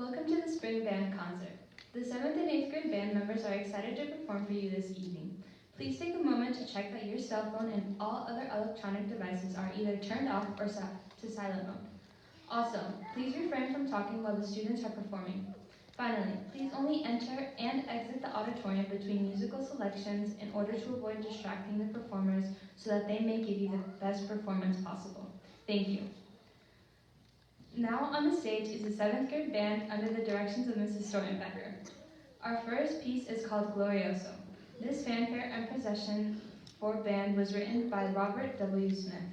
Welcome to the Spring Band Concert. The 7th and 8th grade band members are excited to perform for you this evening. Please take a moment to check that your cell phone and all other electronic devices are either turned off or set to silent mode. Also, please refrain from talking while the students are performing. Finally, please only enter and exit the auditorium between musical selections in order to avoid distracting the performers so that they may give you the best performance possible. Thank you. Now on the stage is the 7th grade band under the directions of Mrs. Stortenbecker. Our first piece is called Glorioso. This fanfare and procession for band was written by Robert W. Smith.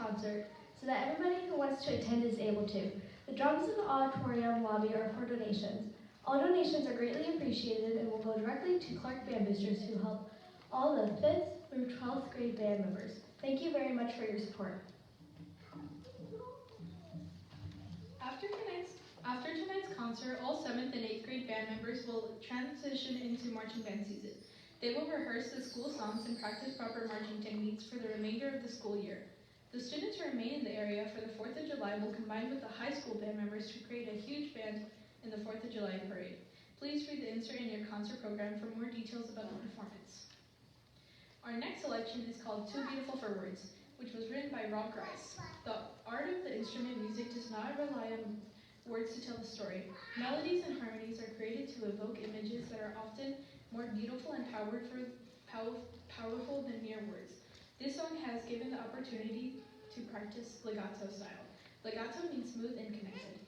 concert so that everybody who wants to attend is able to. The drums in the auditorium lobby are for donations. All donations are greatly appreciated and will go directly to Clarke band boosters who help all the 5th through 12th grade band members. Thank you very much for your support. After tonight's concert, all 7th and 8th grade band members will transition into marching band season. They will rehearse the school songs and practice proper marching techniques for the remainder of the school year. The students who remain in the area for the 4th of July will combine with the high school band members to create a huge band in the 4th of July parade. Please read the insert in your concert program for more details about the performance. Our next selection is called Too Beautiful for Words, which was written by Rob Grice. The art of the instrument music does not rely on words to tell the story. Melodies and harmonies are created to evoke images that are often more beautiful and powerful than mere words. This song has given the opportunity to practice legato style. Legato means smooth and connected.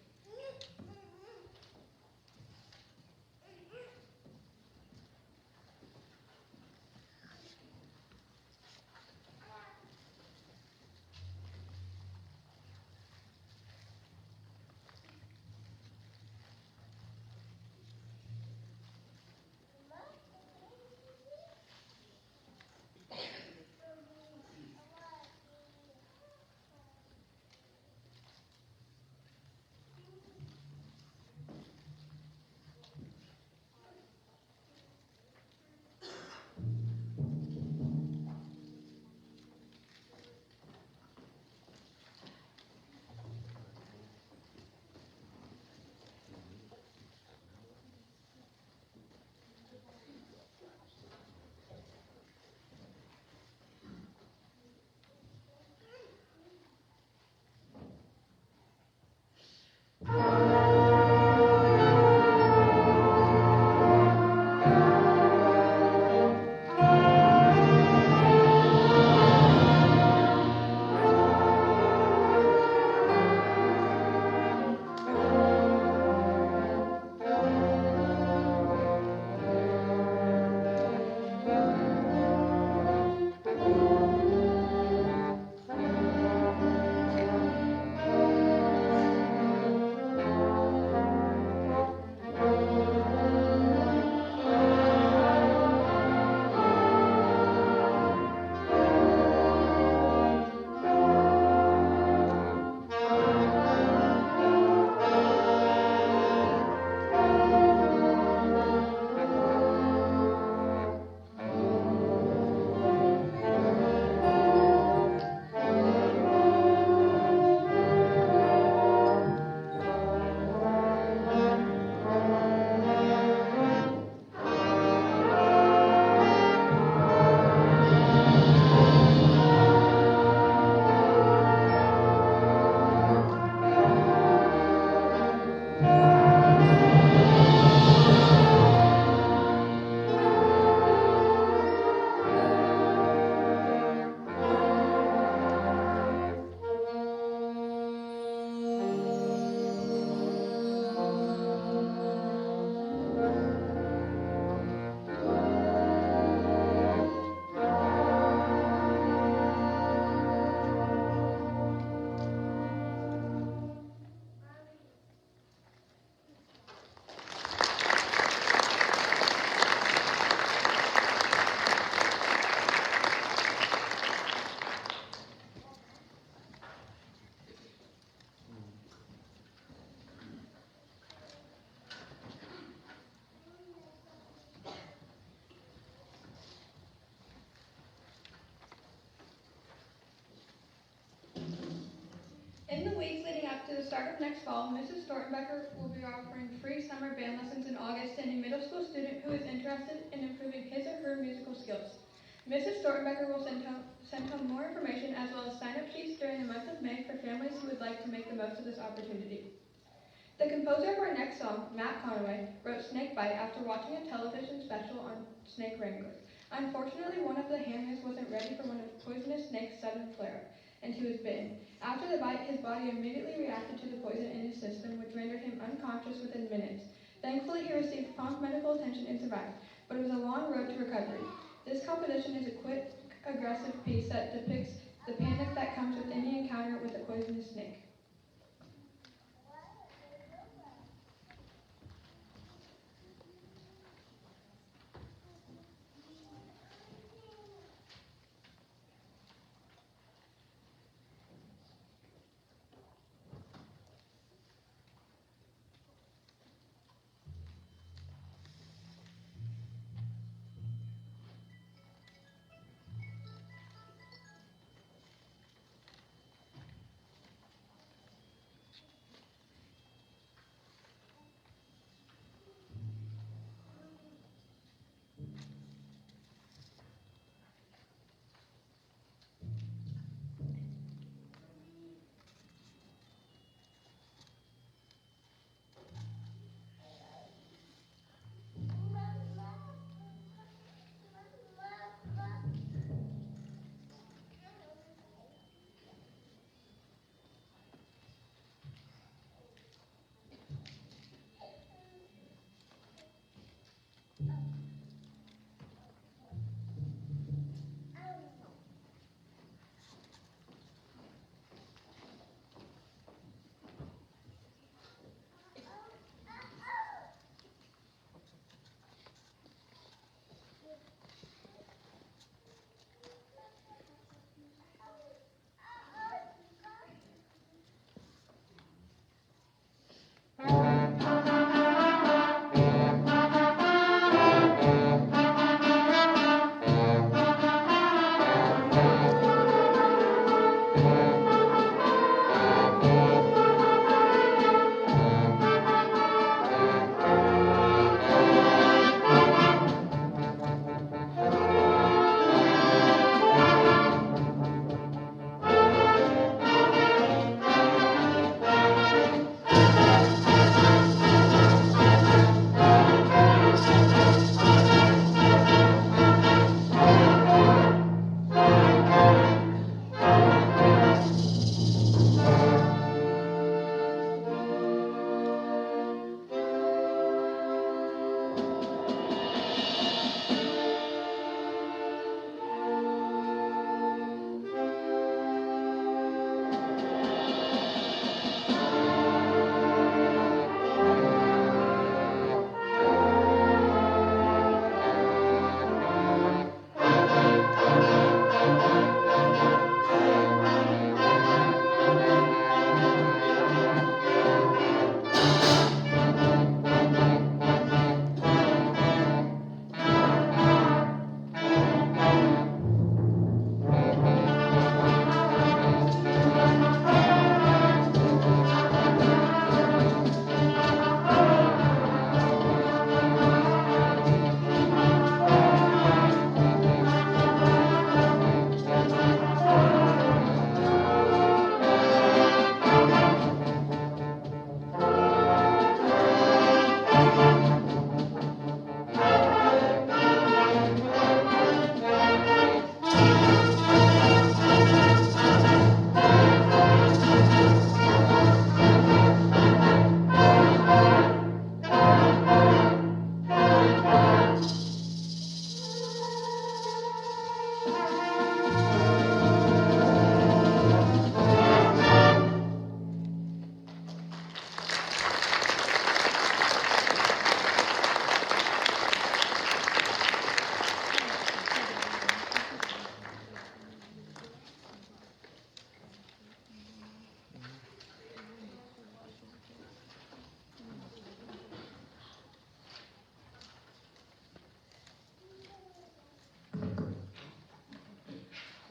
In the weeks leading up to the start of next fall, Mrs. Stortenbecker will be offering free summer band lessons in August to any middle school student who is interested in improving his or her musical skills. Mrs. Stortenbecker will send home more information as well as sign-up sheets during the month of May for families who would like to make the most of this opportunity. The composer of our next song, Matt Conaway, wrote Snake Bite after watching a television special on snake wranglers. Unfortunately, one of the handmaids wasn't ready for when a poisonous snake's sudden flare-up, and he was bitten. After the bite, his body immediately reacted to the poison in his system, which rendered him unconscious within minutes. Thankfully, he received prompt medical attention and survived, but it was a long road to recovery. This composition is a quick, aggressive piece that depicts the panic that comes with any encounter with a poisonous snake.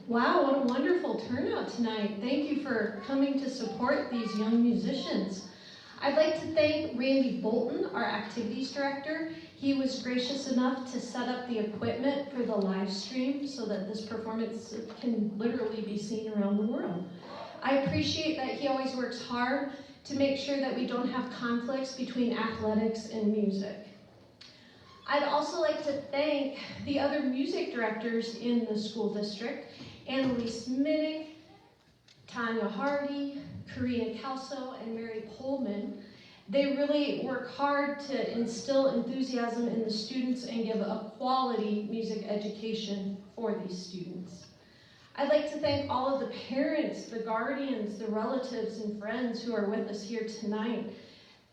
Wow, what a wonderful turnout tonight. Thank you for coming to support these young musicians. I'd like to thank Randy Bolton, our activities director. He was gracious enough to set up the equipment for the live stream so that this performance can literally be seen around the world. I appreciate that he always works hard to make sure that we don't have conflicts between athletics and music. I'd also like to thank the other music directors in the school district, Annalise Minnick, Tanya Hardy, Karina Kelso, and Mary Pullman. They really work hard to instill enthusiasm in the students and give a quality music education for these students. I'd like to thank all of the parents, the guardians, the relatives, and friends who are with us here tonight.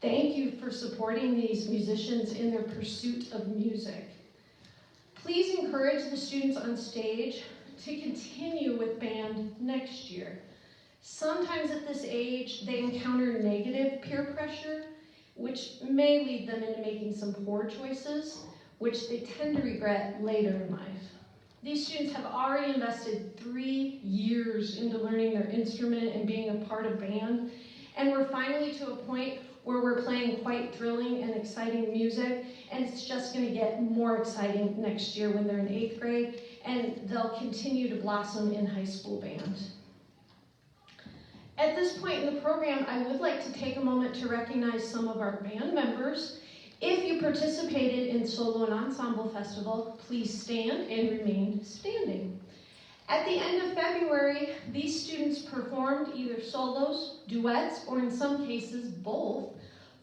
Thank you for supporting these musicians in their pursuit of music. Please encourage the students on stage to continue with band next year. Sometimes at this age, they encounter negative peer pressure, which may lead them into making some poor choices, which they tend to regret later in life. These students have already invested 3 years into learning their instrument and being a part of band, and we're finally to a point where we're playing quite thrilling and exciting music, and it's just going to get more exciting next year when they're in 8th grade, and they'll continue to blossom in high school band. At this point in the program, I would like to take a moment to recognize some of our band members. If you participated in Solo and Ensemble Festival, please stand and remain standing. At the end of February, these students performed either solos, duets, or in some cases both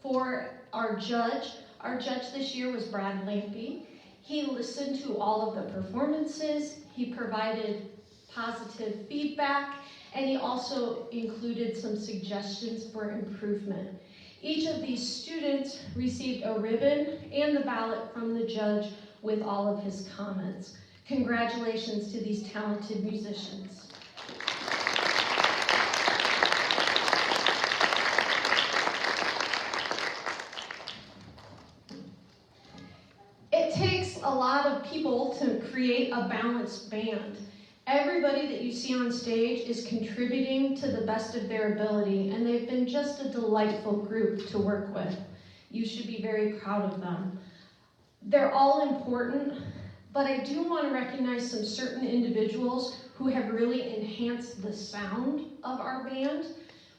for our judge. Our judge this year was Brad Lampy. He listened to all of the performances, he provided positive feedback, and he also included some suggestions for improvement. Each of these students received a ribbon and the ballot from the judge with all of his comments. Congratulations to these talented musicians. It takes a lot of people to create a balanced band. Everybody that you see on stage is contributing to the best of their ability, and they've been just a delightful group to work with. You should be very proud of them. They're all important, but I do want to recognize some certain individuals who have really enhanced the sound of our band.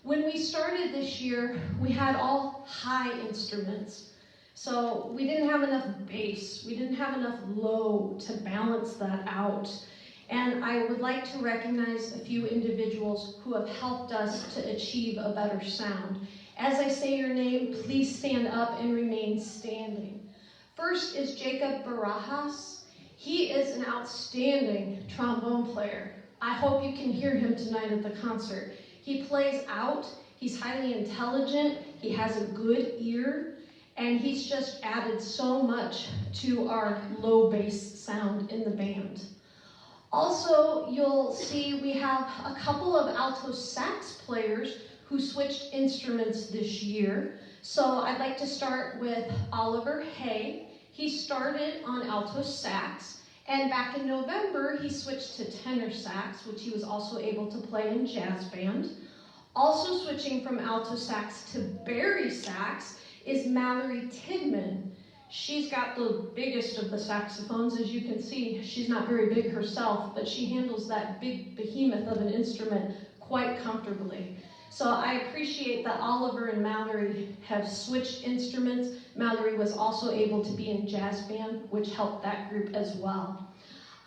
When we started this year, we had all high instruments. So we didn't have enough bass, we didn't have enough low to balance that out. And I would like to recognize a few individuals who have helped us to achieve a better sound. As I say your name, please stand up and remain standing. First is Jacob Barajas. He is an outstanding trombone player. I hope you can hear him tonight at the concert. He plays out, he's highly intelligent, he has a good ear, and he's just added so much to our low bass sound in the band. Also, you'll see we have a couple of alto sax players who switched instruments this year. So I'd like to start with Oliver Hay. He started on alto sax, and back in November, he switched to tenor sax, which he was also able to play in jazz band. Also switching from alto sax to bari sax is Mallory Tidman. She's got the biggest of the saxophones, as you can see. She's not very big herself, but she handles that big behemoth of an instrument quite comfortably. So I appreciate that Oliver and Mallory have switched instruments. Mallory was also able to be in jazz band, which helped that group as well.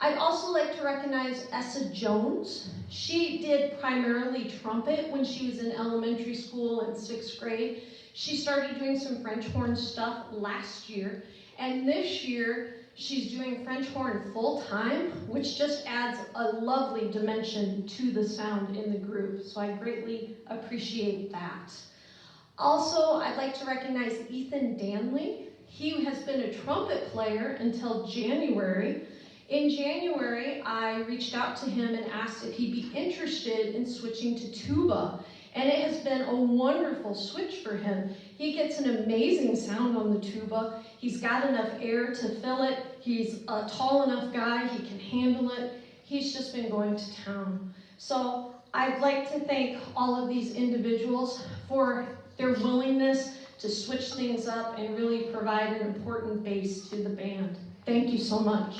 I'd also like to recognize Essa Jones. She did primarily trumpet when she was in elementary school and 6th grade. She started doing some French horn stuff last year, and this year she's doing French horn full time, which just adds a lovely dimension to the sound in the group, so I greatly appreciate that. Also, I'd like to recognize Ethan Danley. He has been a trumpet player until January. In January, I reached out to him and asked if he'd be interested in switching to tuba. And it has been a wonderful switch for him. He gets an amazing sound on the tuba. He's got enough air to fill it. He's a tall enough guy. He can handle it. He's just been going to town. So I'd like to thank all of these individuals for their willingness to switch things up and really provide an important base to the band. Thank you so much.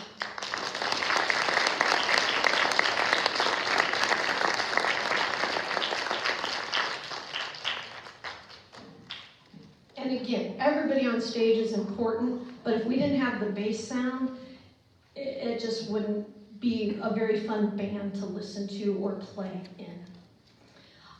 And again, everybody on stage is important, but if we didn't have the bass sound, it just wouldn't be a very fun band to listen to or play in.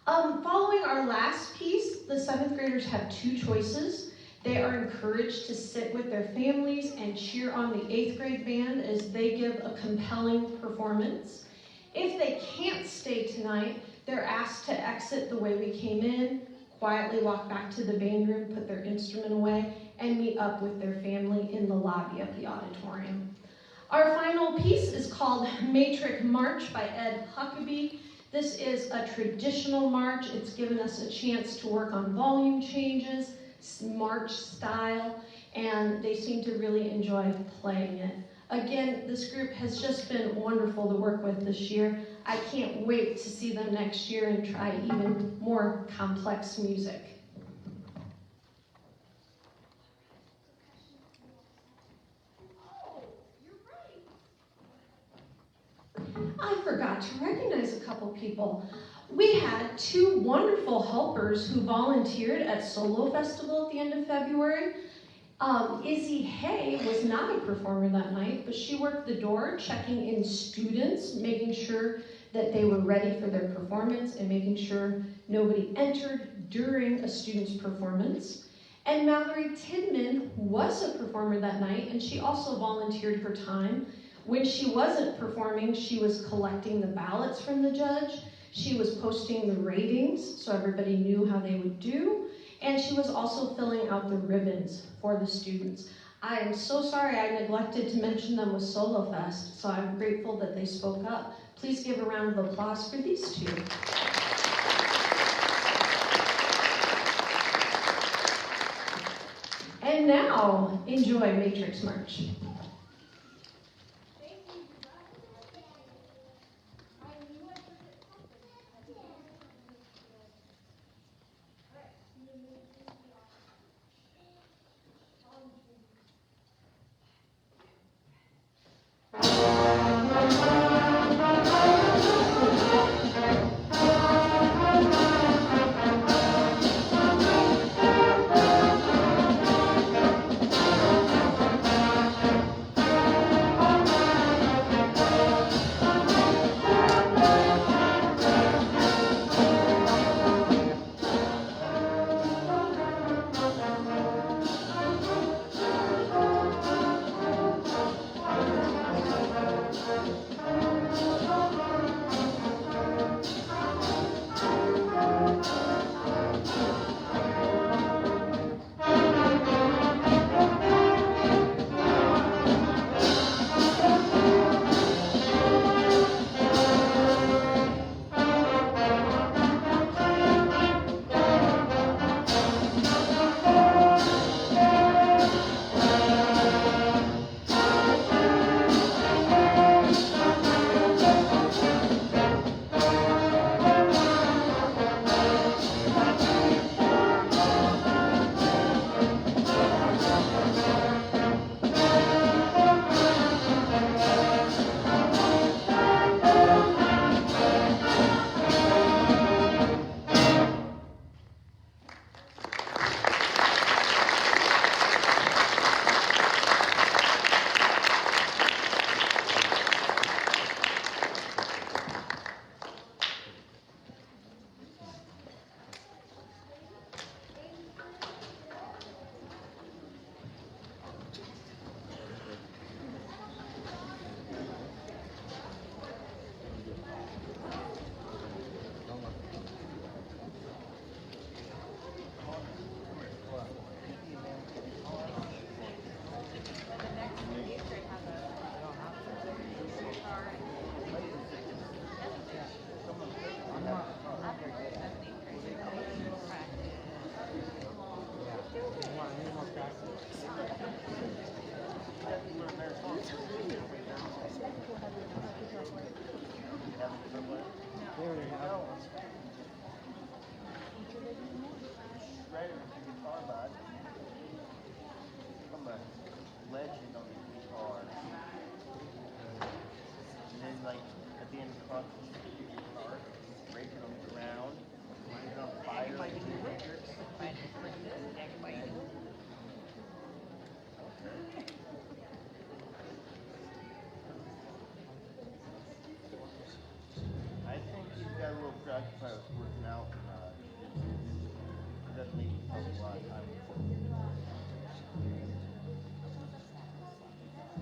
Following our last piece, the 7th graders have 2 choices. They are encouraged to sit with their families and cheer on the 8th grade band as they give a compelling performance. If they can't stay tonight, they're asked to exit the way we came in, quietly walk back to the band room, put their instrument away, and meet up with their family in the lobby of the auditorium. Our final piece is called Matric March by Ed Huckabee. This is a traditional march. It's given us a chance to work on volume changes, march style, and they seem to really enjoy playing it. Again, this group has just been wonderful to work with this year. I can't wait to see them next year and try even more complex music. I forgot to recognize a couple people. We had two wonderful helpers who volunteered at Solo Festival at the end of February. Izzy Hay was not a performer that night, but she worked the door, checking in students, making sure that they were ready for their performance and making sure nobody entered during a student's performance. And Mallory Tidman was a performer that night, and she also volunteered her time. When she wasn't performing, she was collecting the ballots from the judge. She was posting the ratings so everybody knew how they would do. And she was also filling out the ribbons for the students. I am so sorry I neglected to mention them with Solo Fest, so I'm grateful that they spoke up. Please give a round of applause for these two. And now, enjoy Matrix March.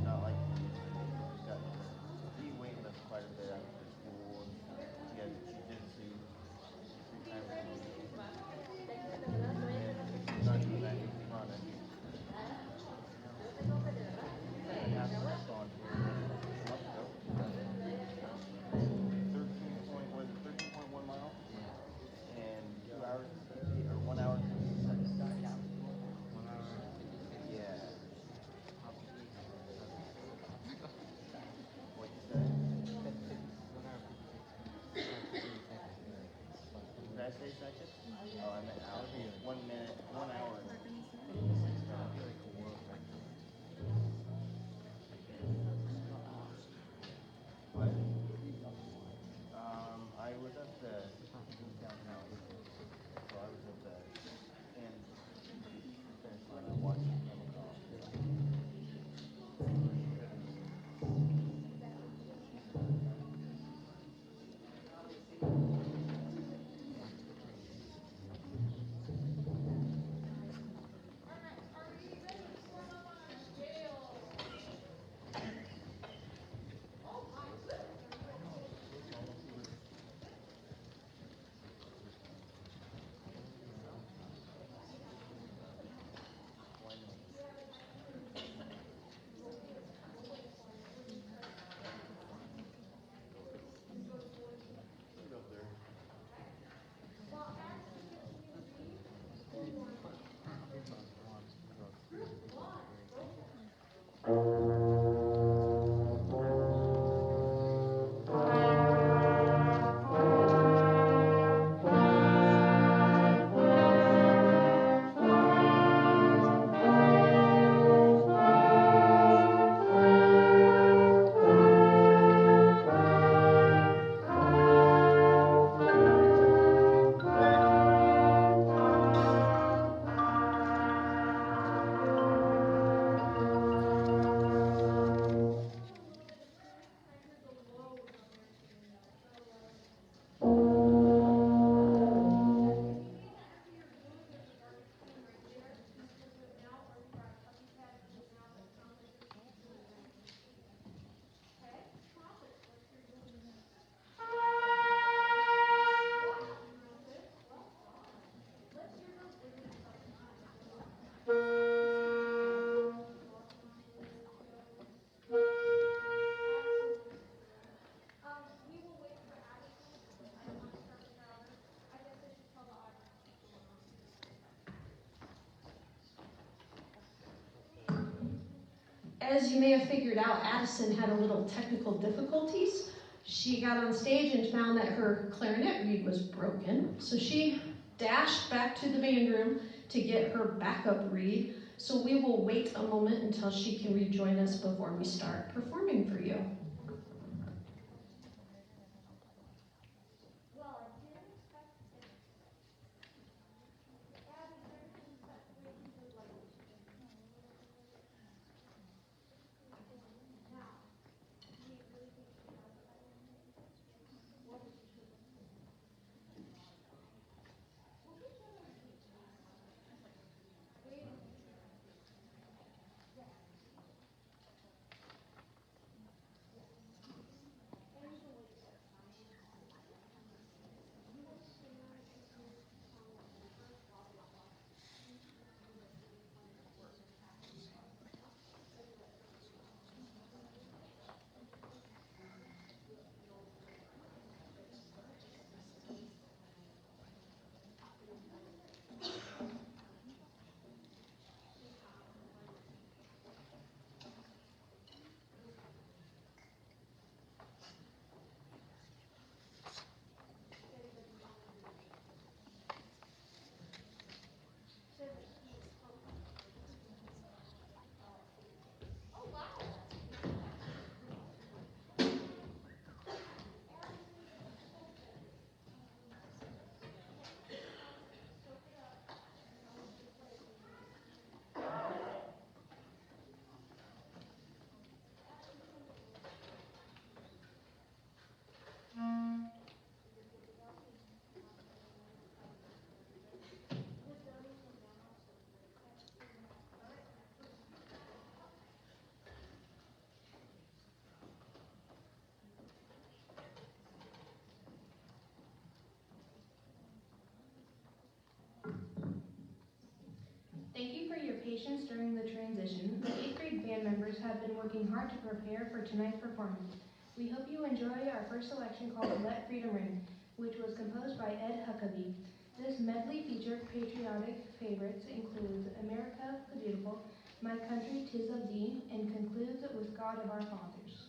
Not like he's got he weightlifts quite a bit after school. As you may have figured out, Addison had a little technical difficulties. She got on stage and found that her clarinet reed was broken, so she dashed back to the band room to get her backup reed. So we will wait a moment until she can rejoin us before we start performing for you. Thank you for your patience during the transition. The 8th grade band members have been working hard to prepare for tonight's performance. We hope you enjoy our first selection called Let Freedom Ring, which was composed by Ed Huckabee. This medley featured patriotic favorites includes America the Beautiful, My Country 'Tis of Thee, and concludes with God of Our Fathers.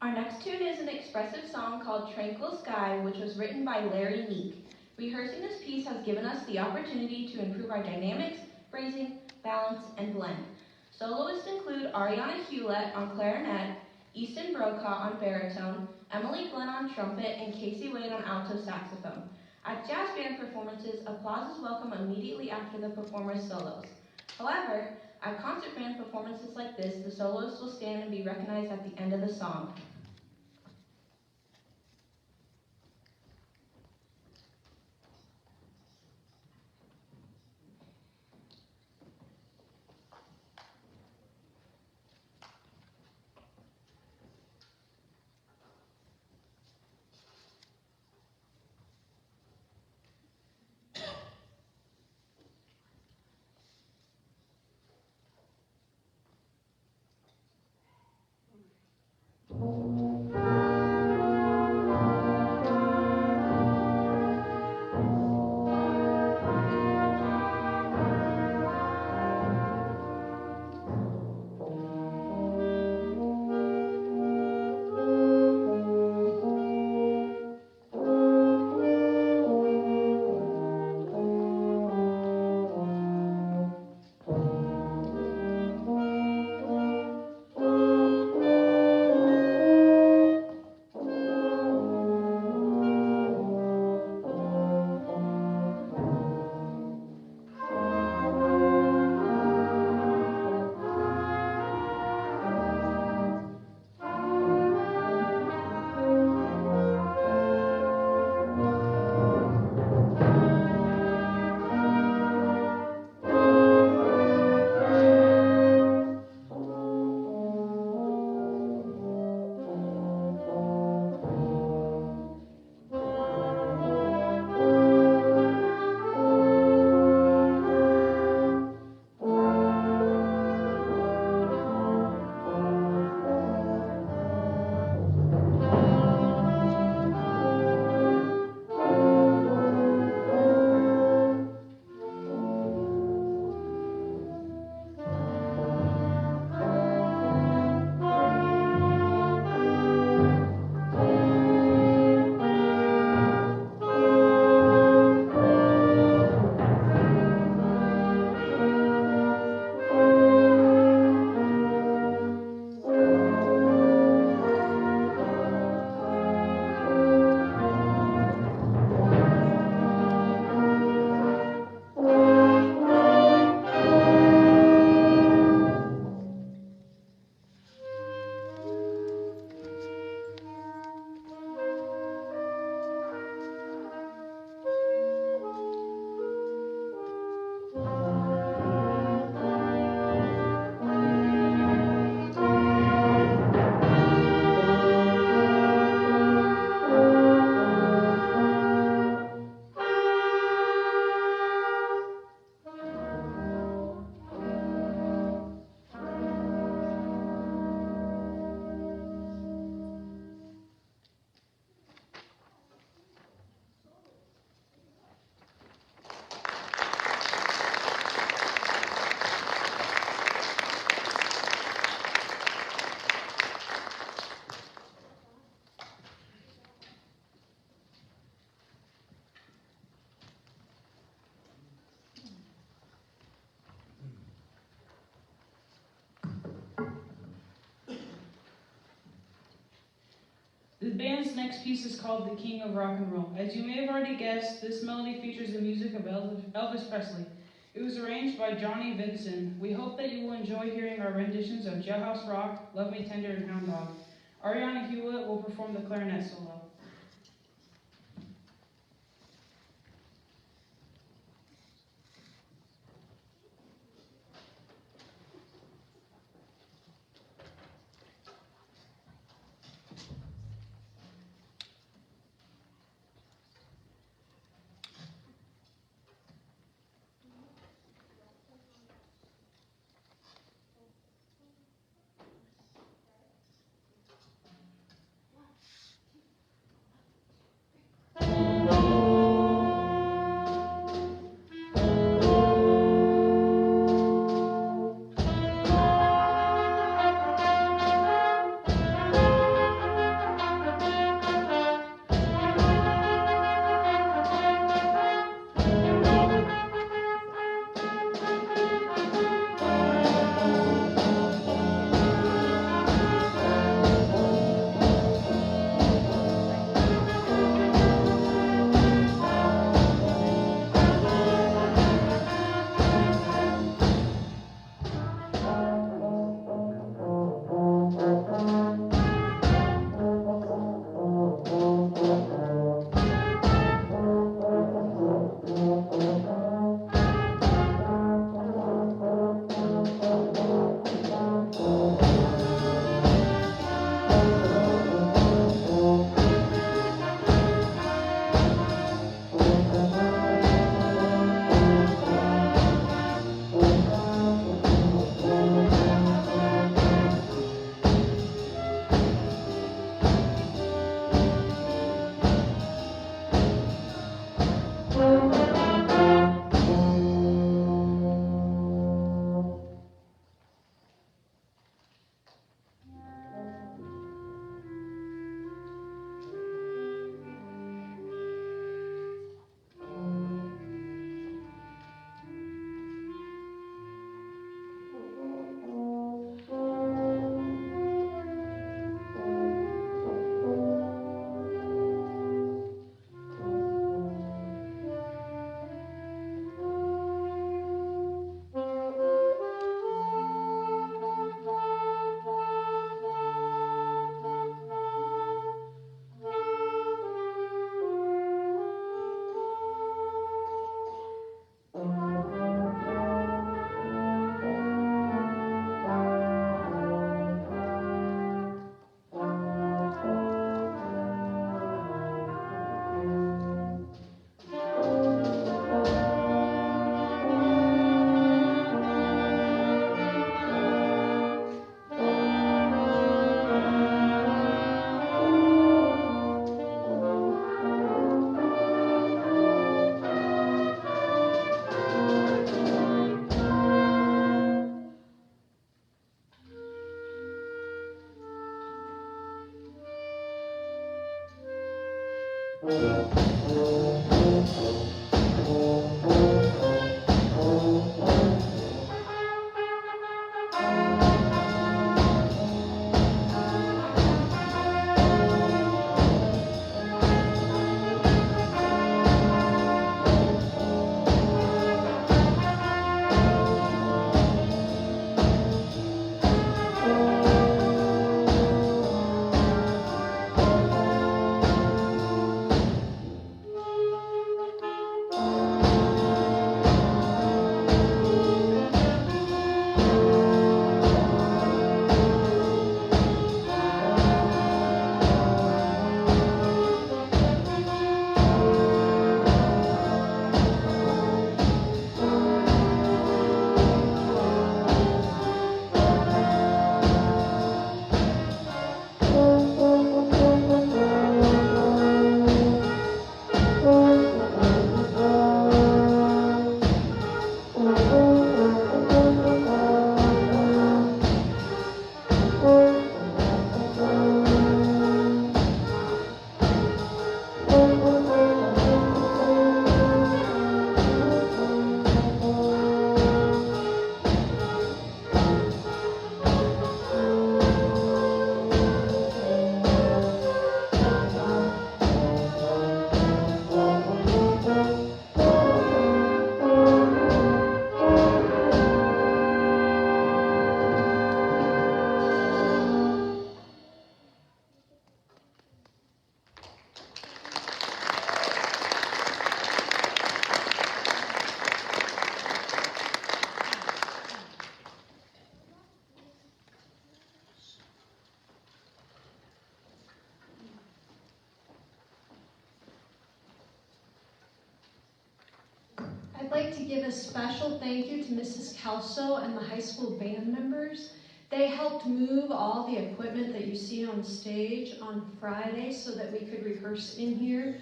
Our next tune is an expressive song called Tranquil Sky, which was written by Larry Meek. Rehearsing this piece has given us the opportunity to improve our dynamics, phrasing, balance, and blend. Soloists include Ariana Hewlett on clarinet, Easton Brokaw on baritone, Emily Glenn on trumpet, and Casey Wade on alto saxophone. At jazz band performances, applause is welcome immediately after the performer's solos. However, at concert band performances like this, the soloist will stand and be recognized at the end of the song. The band's next piece is called The King of Rock and Roll. As you may have already guessed, this melody features the music of Elvis Presley. It was arranged by Johnny Vinson. We hope that you will enjoy hearing our renditions of Jailhouse Rock, Love Me Tender, and Hound Dog. Ariana Hewlett will perform the clarinet solo. I'd like to give a special thank you to Mrs. Kelso and the high school band members. They helped move all the equipment that you see on stage on Friday so that we could rehearse in here.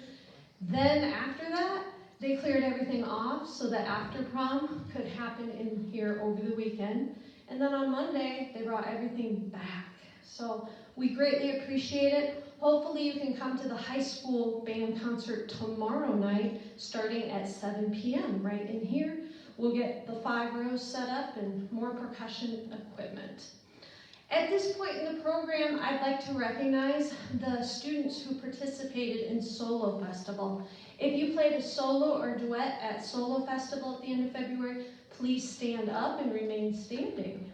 Then after that, they cleared everything off so that after prom could happen in here over the weekend. And then on Monday, they brought everything back. So we greatly appreciate it. Hopefully you can come to the high school band concert tomorrow night starting at 7 p.m. right in here. We'll get the 5 rows set up and more percussion equipment. At this point in the program, I'd like to recognize the students who participated in Solo Festival. If you played a solo or duet at Solo Festival at the end of February, please stand up and remain standing.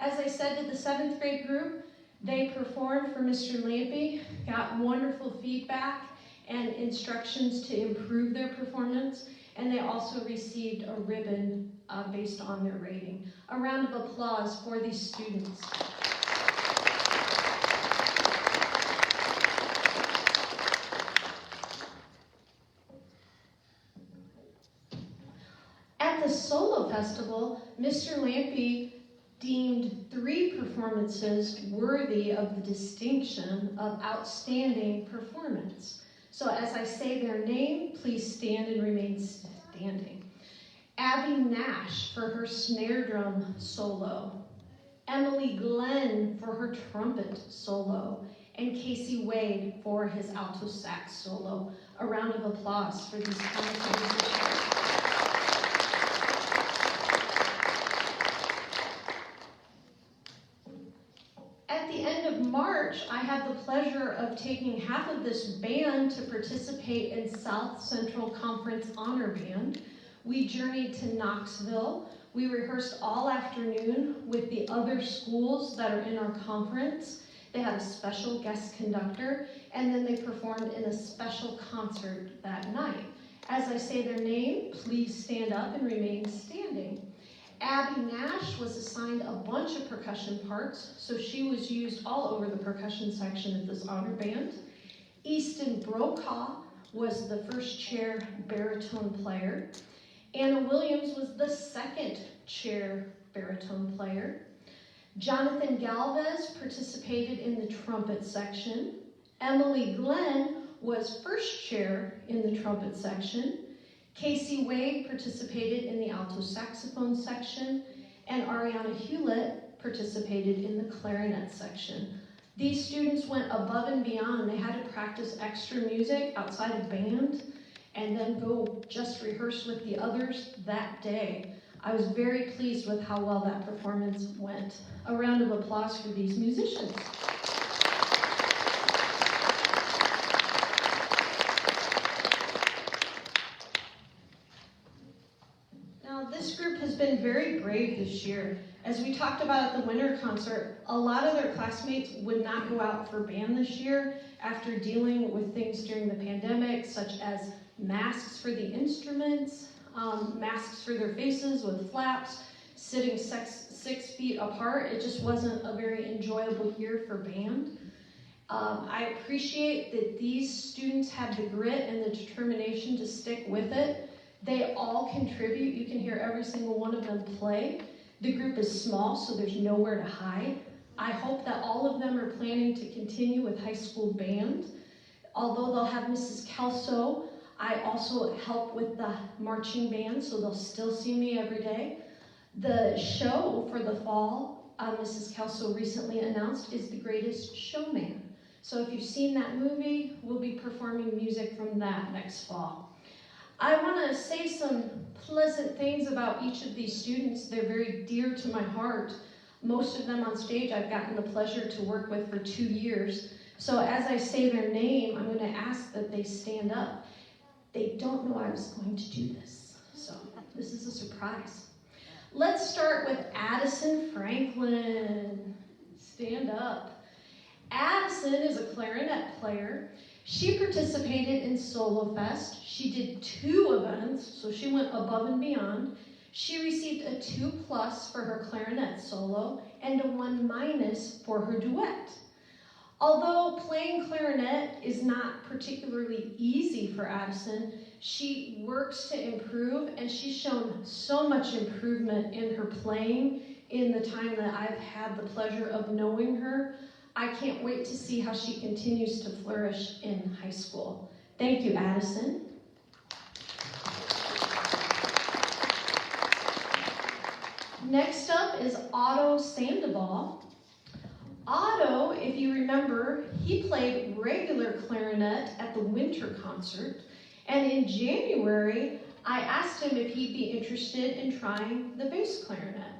As I said to the 7th grade group, they performed for Mr. Lampy, got wonderful feedback and instructions to improve their performance, and they also received a ribbon based on their rating. A round of applause for these students. At the Solo Festival, Mr. Lampy deemed 3 performances worthy of the distinction of outstanding performance. So as I say their name, please stand and remain standing. Abby Nash for her snare drum solo. Emily Glenn for her trumpet solo. And Casey Wade for his alto sax solo. A round of applause for these talented musicians. At the end of March, I had the pleasure of taking half of this band to participate in South Central Conference Honor Band. We journeyed to Knoxville. We rehearsed all afternoon with the other schools that are in our conference. They had a special guest conductor, and then they performed in a special concert that night. As I say their name, please stand up and remain standing. Abby Nash was assigned a bunch of percussion parts, so she was used all over the percussion section of this honor band. Easton Brokaw was the first chair baritone player. Anna Williams was the second chair baritone player. Jonathan Galvez participated in the trumpet section. Emily Glenn was first chair in the trumpet section. Casey Wade participated in the alto saxophone section, and Ariana Hewlett participated in the clarinet section. These students went above and beyond. They had to practice extra music outside of band and then go just rehearse with the others that day. I was very pleased with how well that performance went. A round of applause for these musicians. Now, this group has been very brave this year. As we talked about at the winter concert, a lot of their classmates would not go out for band this year after dealing with things during the pandemic, such as masks for the instruments, masks for their faces with flaps, sitting 6 feet apart. It just wasn't a very enjoyable year for band. I appreciate that these students have the grit and the determination to stick with it. They all contribute. You can hear every single one of them play. The group is small, so there's nowhere to hide. I hope that all of them are planning to continue with high school band. Although they'll have Mrs. Kelso, I also help with the marching band, so they'll still see me every day. The show for the fall, Mrs. Kelso recently announced, is The Greatest Showman. So if you've seen that movie, we'll be performing music from that next fall. I want to say some pleasant things about each of these students. They're very dear to my heart. Most of them on stage I've gotten the pleasure to work with for 2 years. So as I say their name, I'm going to ask that they stand up. They don't know I was going to do this, so this is a surprise. Let's start with Addison Franklin. Stand up. Addison is a clarinet player. She participated in Solo Fest. She did 2 events, so she went above and beyond. She received a 2+ for her clarinet solo and a 1- for her duet. Although playing clarinet is not particularly easy for Addison, she works to improve, and she's shown so much improvement in her playing in the time that I've had the pleasure of knowing her. I can't wait to see how she continues to flourish in high school. Thank you, Addison. Next up is Otto Sandoval. Otto, if you remember, he played regular clarinet at the winter concert, and in January, I asked him if he'd be interested in trying the bass clarinet.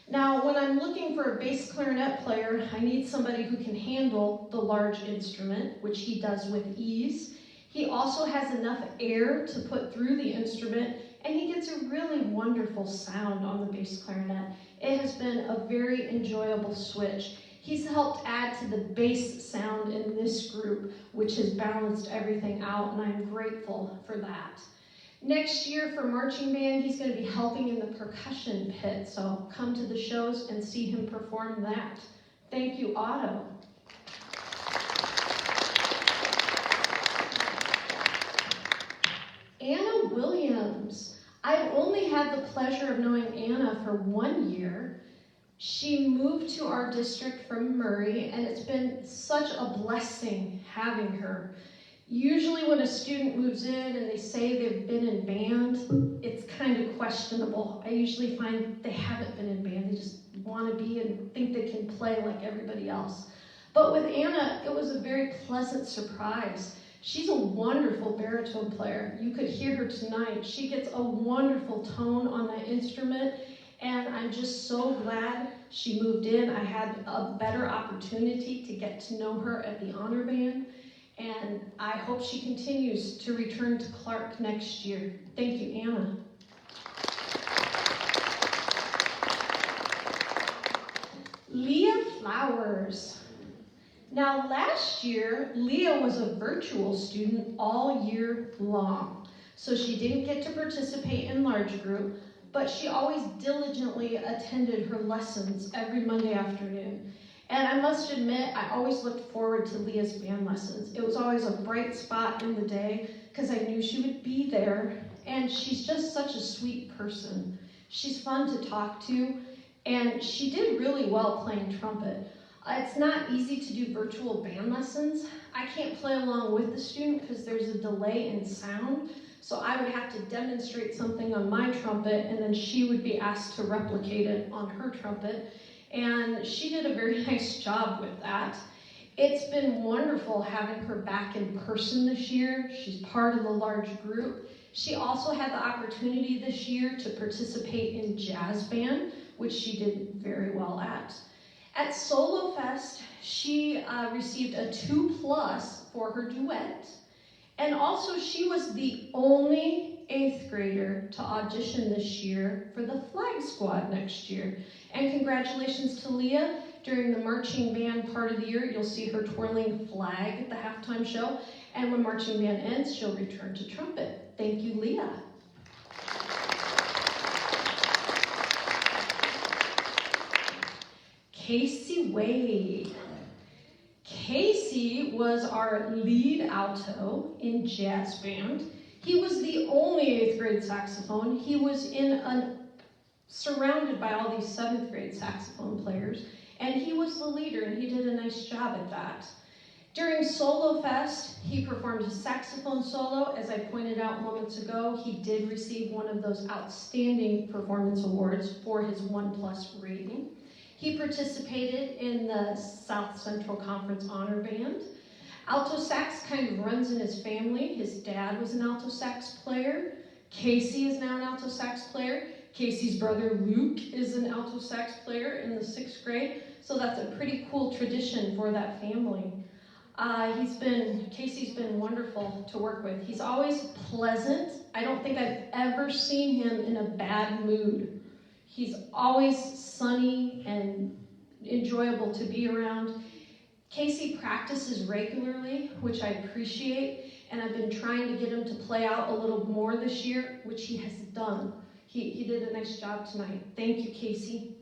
Now, when I'm looking for a bass clarinet player, I need somebody who can handle the large instrument, which he does with ease. He also has enough air to put through the instrument, and he gets a really wonderful sound on the bass clarinet. It has been a very enjoyable switch. He's helped add to the bass sound in this group, which has balanced everything out, and I'm grateful for that. Next year for marching band, he's going to be helping in the percussion pit, so come to the shows and see him perform that. Thank you, Otto. Anna Williams. I've only had the pleasure of knowing Anna for 1 year. She moved to our district from Murray, and it's been such a blessing having her. Usually when a student moves in and they say they've been in band, it's kind of questionable. I usually find they haven't been in band. They just want to be and think they can play like everybody else. But with Anna, it was a very pleasant surprise. She's a wonderful baritone player. You could hear her tonight. She gets a wonderful tone on that instrument, and I'm just so glad she moved in. I had a better opportunity to get to know her at the honor band, and I hope she continues to return to Clarke next year. Thank you, Anna. Leah Flowers. Now, last year, Leah was a virtual student all year long, so she didn't get to participate in large group, but she always diligently attended her lessons every Monday afternoon. And I must admit, I always looked forward to Leah's band lessons. It was always a bright spot in the day because I knew she would be there, and she's just such a sweet person. She's fun to talk to, and she did really well playing trumpet. It's not easy to do virtual band lessons. I can't play along with the student because there's a delay in sound, so I would have to demonstrate something on my trumpet, and then she would be asked to replicate it on her trumpet, and she did a very nice job with that. It's been wonderful having her back in person this year. She's part of the large group. She also had the opportunity this year to participate in jazz band, which she did very well at. At Solo Fest, she received a 2+ for her duet. And also she was the only 8th grader to audition this year for the Flag Squad next year. And congratulations to Leah. During the marching band part of the year, you'll see her twirling flag at the halftime show. And when marching band ends, she'll return to trumpet. Thank you, Leah. Casey Wade. Casey was our lead alto in jazz band. He was the only 8th grade saxophone. He was surrounded by all these 7th grade saxophone players, and he was the leader, and he did a nice job at that. During Solo Fest, he performed his saxophone solo. As I pointed out moments ago, he did receive one of those outstanding performance awards for his 1+ rating. He participated in the South Central Conference Honor Band. Alto sax kind of runs in his family. His dad was an alto sax player. Casey is now an alto sax player. Casey's brother Luke is an alto sax player in the 6th grade. So that's a pretty cool tradition for that family. Casey's been wonderful to work with. He's always pleasant. I don't think I've ever seen him in a bad mood. He's always sunny and enjoyable to be around. Casey practices regularly, which I appreciate, and I've been trying to get him to play out a little more this year, which he has done. He did a nice job tonight. Thank you, Casey.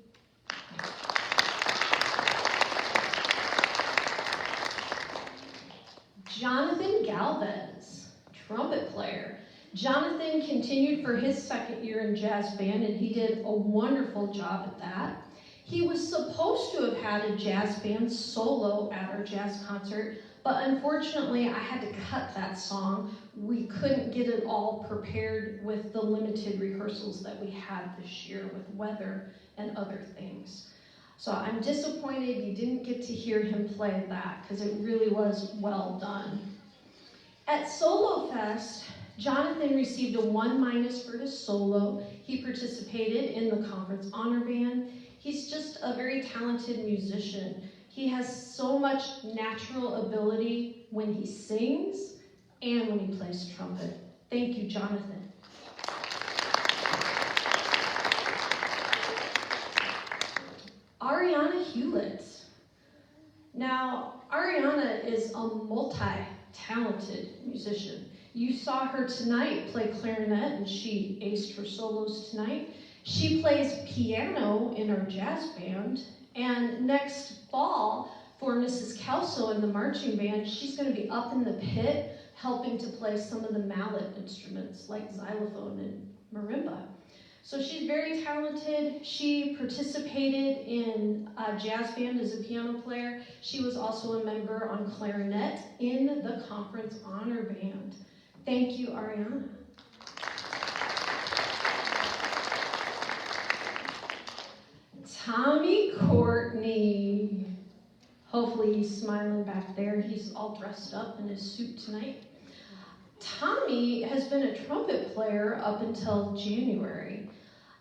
Jonathan Galvez, trumpet player. Jonathan continued for his 2nd year in jazz band, and he did a wonderful job at that. He was supposed to have had a jazz band solo at our jazz concert, but unfortunately I had to cut that song. We couldn't get it all prepared with the limited rehearsals that we had this year with weather and other things. So I'm disappointed you didn't get to hear him play that, because it really was well done. At Solo Fest, Jonathan received a 1- for his solo. He participated in the Conference Honor Band. He's just a very talented musician. He has so much natural ability when he sings and when he plays trumpet. Thank you, Jonathan. Ariana Hewlett. Now, Ariana is a multi-talented musician. You saw her tonight play clarinet, and she aced her solos tonight. She plays piano in our jazz band, and next fall, for Mrs. Kelso in the marching band, she's going to be up in the pit helping to play some of the mallet instruments like xylophone and marimba. So she's very talented. She participated in jazz band as a piano player. She was also a member on clarinet in the Conference Honor Band. Thank you, Ariana. Tommy Courtney. Hopefully he's smiling back there. He's all dressed up in his suit tonight. Tommy has been a trumpet player up until January.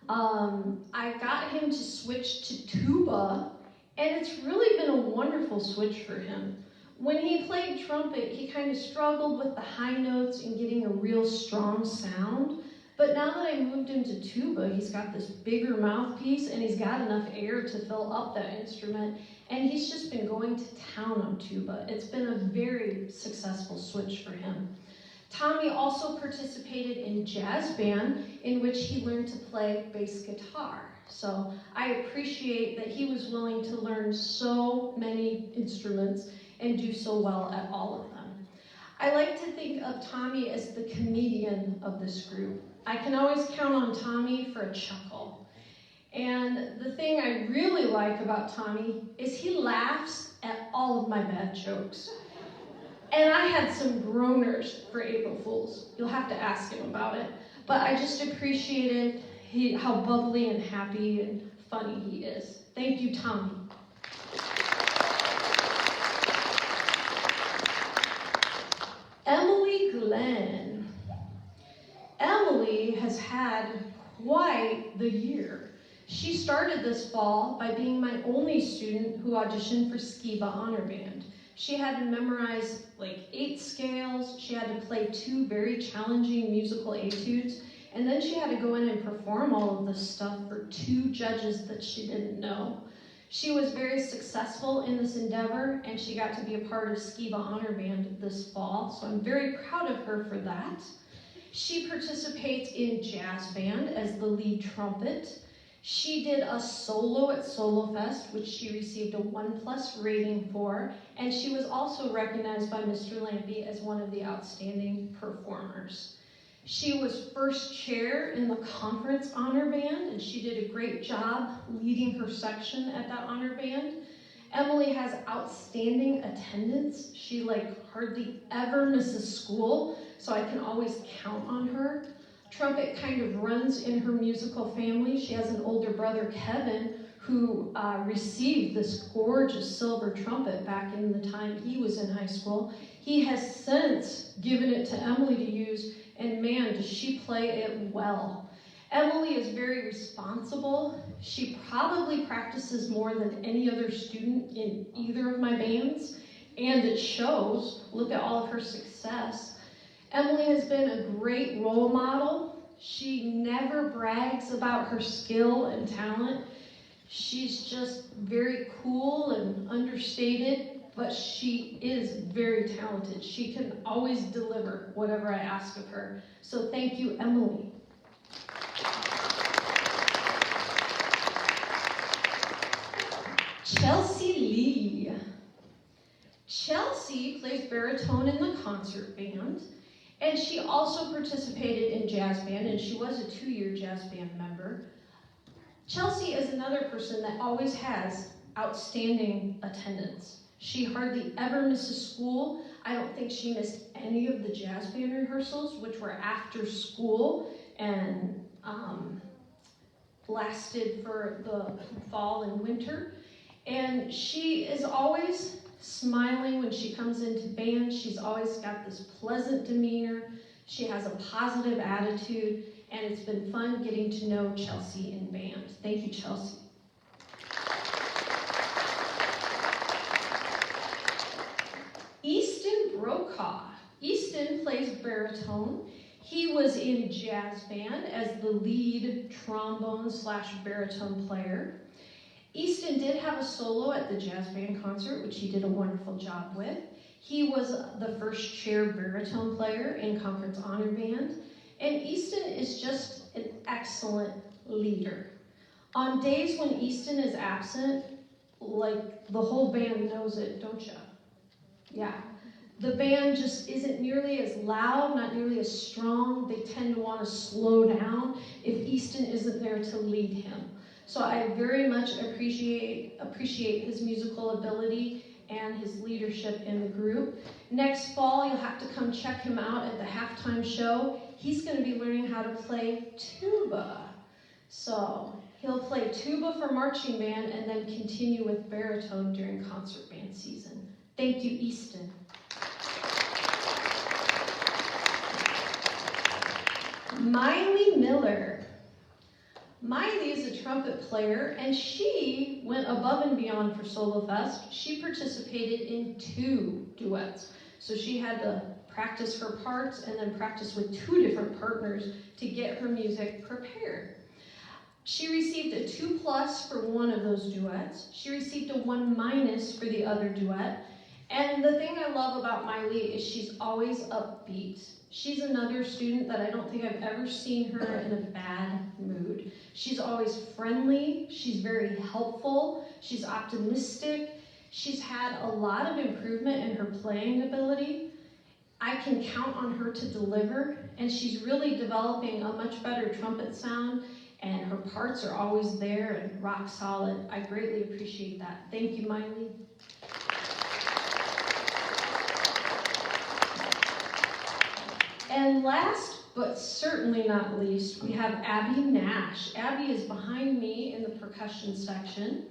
I got him to switch to tuba, and it's really been a wonderful switch for him. When he played trumpet, he kind of struggled with the high notes and getting a real strong sound. But now that I moved him to tuba, he's got this bigger mouthpiece, and he's got enough air to fill up that instrument, and he's just been going to town on tuba. It's been a very successful switch for him. Tommy also participated in jazz band, in which he learned to play bass guitar. So I appreciate that he was willing to learn so many instruments and do so well at all of them. I like to think of Tommy as the comedian of this group. I can always count on Tommy for a chuckle. And the thing I really like about Tommy is he laughs at all of my bad jokes. And I had some groaners for April Fools. You'll have to ask him about it. But I just appreciated how bubbly and happy and funny he is. Thank you, Tommy. has had quite the year. She started this fall by being my only student who auditioned for Skiba Honor Band. She had to memorize like 8 scales, she had to play 2 very challenging musical etudes, and then she had to go in and perform all of this stuff for 2 judges that she didn't know. She was very successful in this endeavor, and she got to be a part of Skiba Honor Band this fall, so I'm very proud of her for that. She participates in jazz band as the lead trumpet. She did a solo at Solo Fest, which she received a 1+ rating for, and she was also recognized by Mr. Lampy as one of the outstanding performers. She was first chair in the conference honor band, and she did a great job leading her section at that honor band. Emily has outstanding attendance. She hardly ever misses school, so I can always count on her. Trumpet kind of runs in her musical family. She has an older brother, Kevin, who received this gorgeous silver trumpet back in the time he was in high school. He has since given it to Emily to use, and man, does she play it well. Emily is very responsible. She probably practices more than any other student in either of my bands, and it shows. Look at all of her success. Emily has been a great role model. She never brags about her skill and talent. She's just very cool and understated, but she is very talented. She can always deliver whatever I ask of her. So thank you, Emily. Chelsea Lee. Chelsea plays baritone in the concert band, and she also participated in jazz band, and she was a 2-year jazz band member. Chelsea is another person that always has outstanding attendance. She hardly ever misses school. I don't think she missed any of the jazz band rehearsals, which were after school and lasted for the fall and winter. And she is always smiling when she comes into band. She's always got this pleasant demeanor. She has a positive attitude, and it's been fun getting to know Chelsea in band. Thank you, Chelsea. Easton Brokaw. Easton plays baritone. He was in jazz band as the lead trombone/baritone player. Easton did have a solo at the jazz band concert, which he did a wonderful job with. He was the first chair baritone player in conference honor band. And Easton is just an excellent leader. On days when Easton is absent, the whole band knows it, don't you? Yeah. The band just isn't nearly as loud, not nearly as strong. They tend to want to slow down if Easton isn't there to lead him. So I very much appreciate his musical ability and his leadership in the group. Next fall, you'll have to come check him out at the halftime show. He's going to be learning how to play tuba. So he'll play tuba for marching band and then continue with baritone during concert band season. Thank you, Easton. Miley Miller. Miley is a trumpet player, and she went above and beyond for Solo Fest. She participated in 2 duets. So she had to practice her parts and then practice with 2 different partners to get her music prepared. She received a 2+ for one of those duets. She received a 1- for the other duet. And the thing I love about Miley is she's always upbeat. She's another student that I don't think I've ever seen her in a bad mood. She's always friendly, she's very helpful, she's optimistic. She's had a lot of improvement in her playing ability. I can count on her to deliver, and she's really developing a much better trumpet sound, and her parts are always there and rock solid. I greatly appreciate that. Thank you, Miley. And last, but certainly not least, we have Abby Nash. Abby is behind me in the percussion section.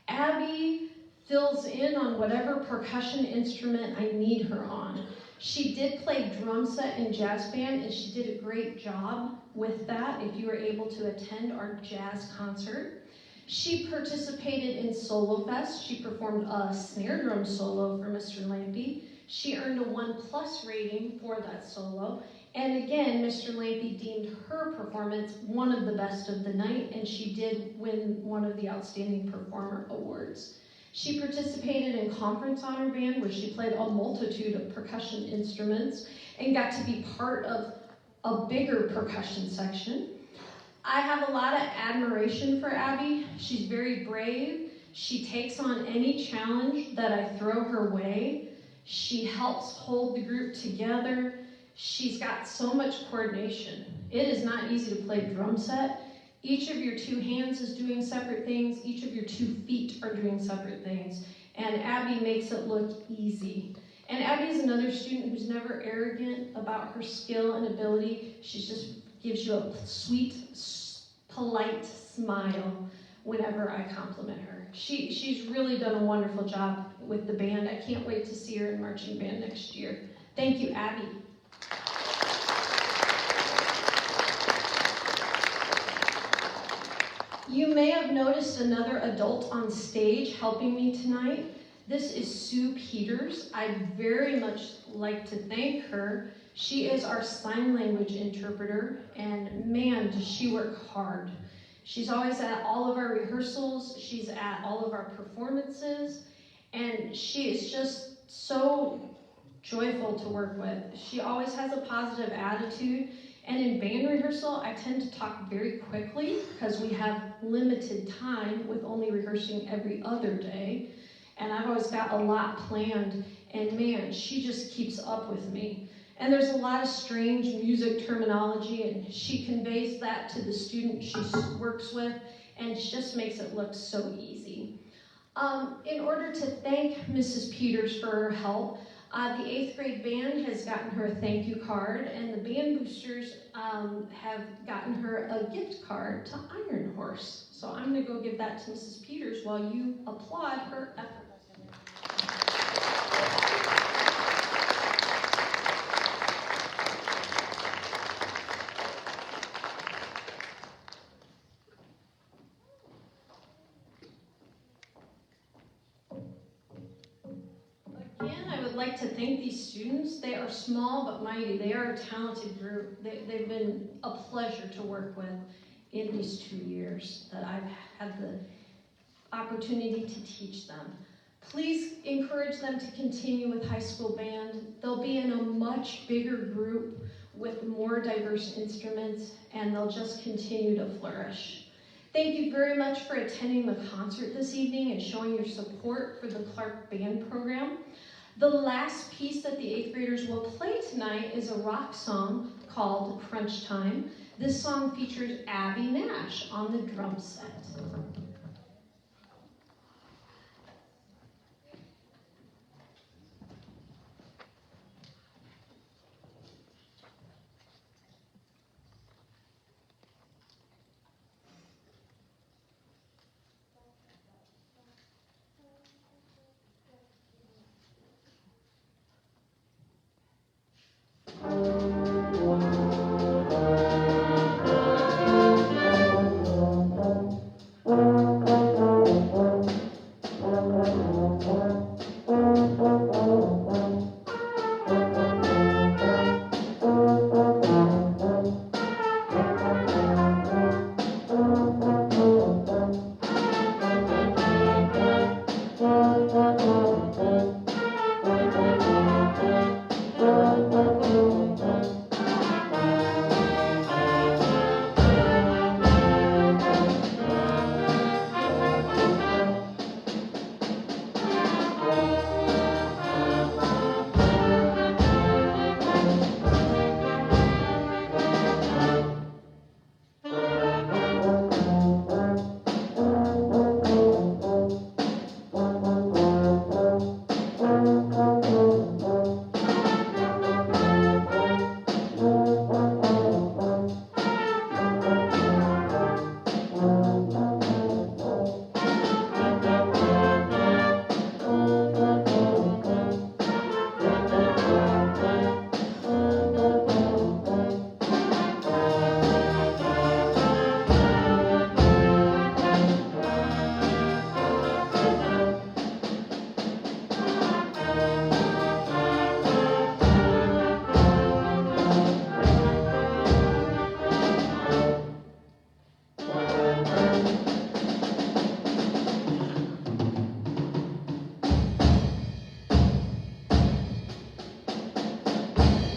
Abby fills in on whatever percussion instrument I need her on. She did play drum set in jazz band, and she did a great job with that if you were able to attend our jazz concert. She participated in Solo Fest. She performed a snare drum solo for Mr. Lampy. She earned a 1+ rating for that solo. And again, Mr. Lampy deemed her performance one of the best of the night, and she did win one of the Outstanding Performer awards. She participated in Conference Honor Band, where she played a multitude of percussion instruments and got to be part of a bigger percussion section. I have a lot of admiration for Abby. She's very brave. She takes on any challenge that I throw her way. She helps hold the group together. She's got so much coordination. It is not easy to play drum set. Each of your 2 hands is doing separate things. Each of your 2 feet are doing separate things. And Abby makes it look easy. And Abby is another student who's never arrogant about her skill and ability. She just gives you a sweet, polite smile whenever I compliment her. She's really done a wonderful job with the band. I can't wait to see her in marching band next year. Thank you, Abby. You may have noticed another adult on stage helping me tonight. This is Sue Peters. I'd very much like to thank her. She is our sign language interpreter, and man, does she work hard. She's always at all of our rehearsals. She's at all of our performances, and she is just so joyful to work with. She always has a positive attitude. And in band rehearsal, I tend to talk very quickly because we have limited time with only rehearsing every other day. And I've always got a lot planned, and man, she just keeps up with me. And there's a lot of strange music terminology, and she conveys that to the student she works with, and she just makes it look so easy. In order to thank Mrs. Peters for her help, the 8th grade band has gotten her a thank you card, and the band boosters have gotten her a gift card to Iron Horse. So I'm going to go give that to Mrs. Peters while you applaud her effort. I'd like to thank these students. They are small but mighty. They are a talented group. They've been a pleasure to work with in these 2 years that I've had the opportunity to teach them. Please encourage them to continue with high school band. They'll be in a much bigger group with more diverse instruments, and they'll just continue to flourish. Thank you very much for attending the concert this evening and showing your support for the Clarke Band program. The last piece that the 8th graders will play tonight is a rock song called Crunch Time. This song features Abby Nash on the drum set.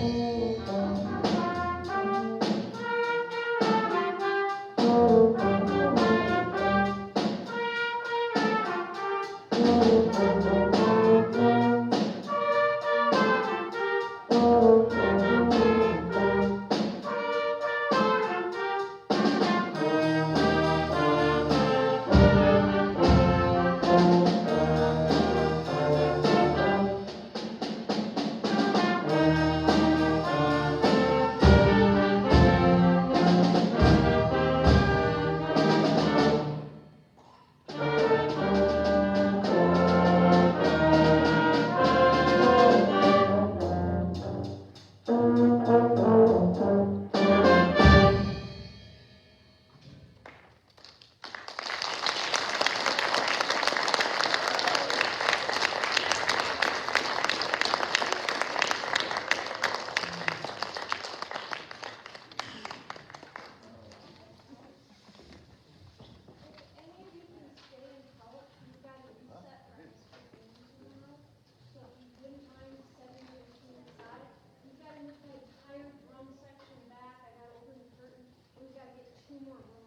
soul.